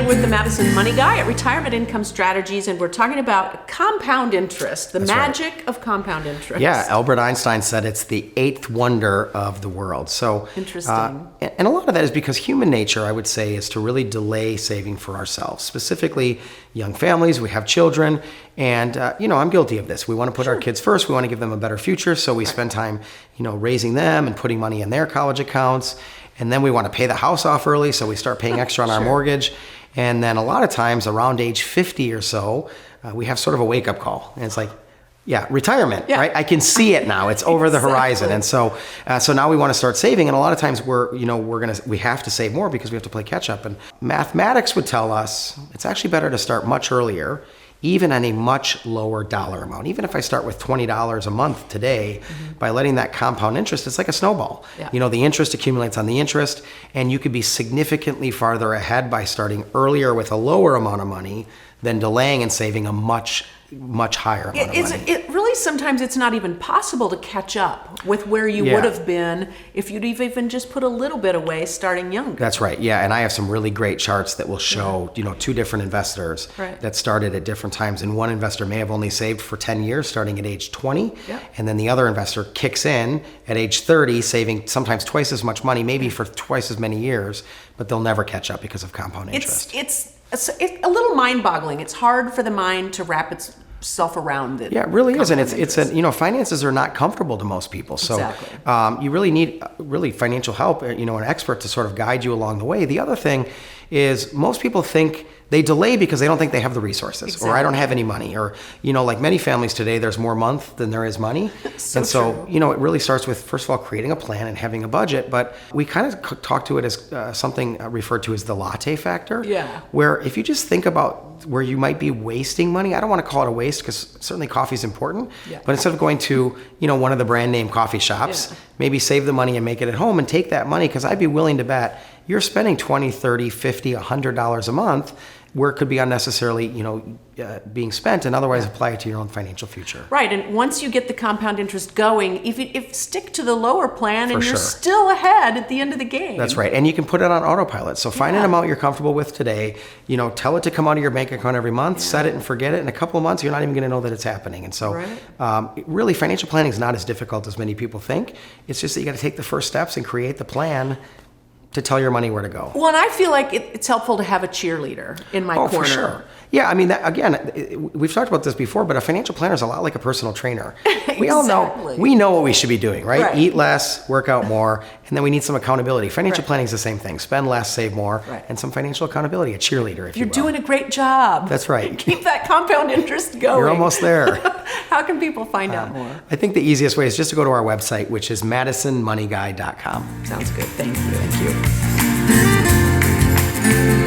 with the Madison Money Guy at Retirement Income Strategies, and we're talking about compound interest, the magic of compound interest. Yeah, Albert Einstein said it's the eighth wonder of the world. So interesting. And a lot of that is because human nature, I would say, is to really delay saving for ourselves. Specifically, young families, we have children, and I'm guilty of this. We want to put our kids first. We want to give them a better future, so we spend time, raising them and putting money in their college accounts. And then we want to pay the house off early, so we start paying extra on our mortgage. And then a lot of times around age 50 or so, we have sort of a wake-up call. And it's like, retirement, right? I can see it now. It's over the horizon. And so now we want to start saving. And a lot of times we have to save more because we have to play catch up. And mathematics would tell us it's actually better to start much earlier, even on a much lower dollar amount. Even if I start with $20 a month today, by letting that compound interest, it's like a snowball. Yeah. The interest accumulates on the interest, and you could be significantly farther ahead by starting earlier with a lower amount of money than delaying and saving a much higher amount of money. It really, sometimes it's not even possible to catch up with where you would have been if you'd even just put a little bit away starting younger. That's right. Yeah, and I have some really great charts that will show, two different investors that started at different times. And one investor may have only saved for 10 years starting at age 20, and then the other investor kicks in at age 30, saving sometimes twice as much money, maybe for twice as many years, but they'll never catch up because of compound interest. It's a little mind-boggling. It's hard for the mind to wrap itself around it. Yeah, it really is, and finances are not comfortable to most people. So you really need financial help, an expert to sort of guide you along the way. The other thing is most people think they delay because they don't think they have the resources, or I don't have any money, or like many families today, there's more month than there is money. So it really starts with, first of all, creating a plan and having a budget. But we kind of talk to it as something referred to as the latte factor, where if you just think about where you might be wasting money, I don't want to call it a waste because certainly coffee is important, but instead of going to one of the brand name coffee shops, maybe save the money and make it at home and take that money, because I'd be willing to bet you're spending $20, $30, $50, $100 a month where it could be unnecessarily, being spent, and otherwise apply it to your own financial future. Right, and once you get the compound interest going, if stick to the lower plan, and you're still ahead at the end of the game. That's right, and you can put it on autopilot. So find an amount you're comfortable with today. Tell it to come out of your bank account every month. Set it and forget it. In a couple of months, you're not even going to know that it's happening. And so, really, financial planning is not as difficult as many people think. It's just that you got to take the first steps and create the plan to tell your money where to go. Well, and I feel like it's helpful to have a cheerleader in my corner. For sure. Yeah, I mean, we've talked about this before, but a financial planner is a lot like a personal trainer. We all know, we know what we should be doing, right? Eat less, work out more, and then we need some accountability. Financial planning is the same thing. Spend less, save more, and some financial accountability, a cheerleader, if you will. You're doing a great job. That's right. Keep that compound interest going. You're almost there. How can people find out more? I think the easiest way is just to go to our website, which is madisonmoneyguy.com. Sounds good. Thank you. Thank you.